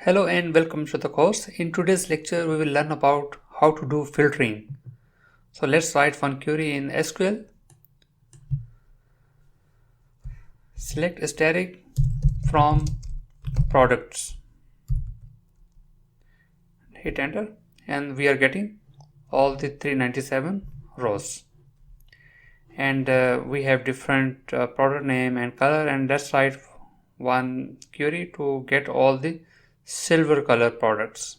Hello and welcome to the course. In today's lecture, we will learn about how to do filtering. So let's write one query in SQL. Select asterisk from products. Hit enter and we are getting all the 397 rows. And we have different product name and color, and let's write one query to get all the silver color products.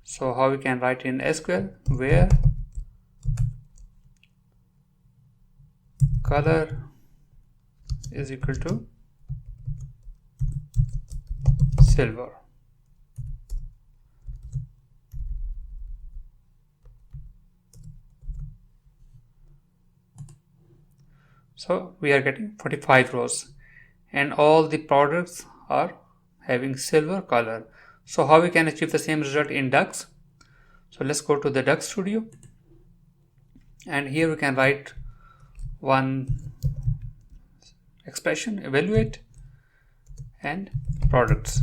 So how we can write in SQL, where color is equal to silver. So we are getting 45 rows and all the products are having silver color. So how we can achieve the same result in DAX? So let's go to the DAX studio, and here we can write one expression, evaluate and products,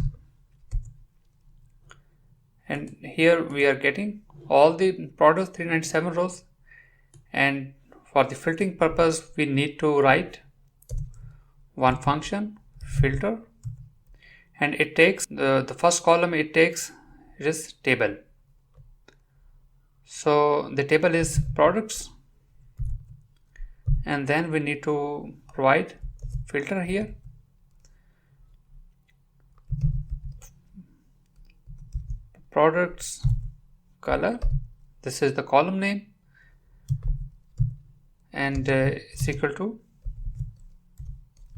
and here we are getting all the products, 397 rows, and for the filtering purpose we need to write one function, filter, and it takes the first column, it is table. So the table is products, and then we need to provide filter here. Products color, this is the column name, and is equal to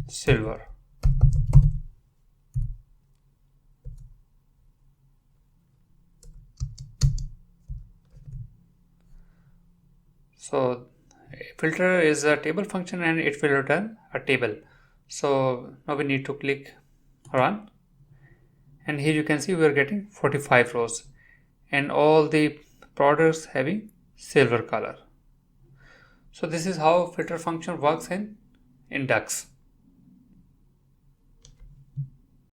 silver. So filter is a table function and it will return a table. So now we need to click run, and here you can see we are getting 45 rows and all the products having silver color. So this is how filter function works in DAX.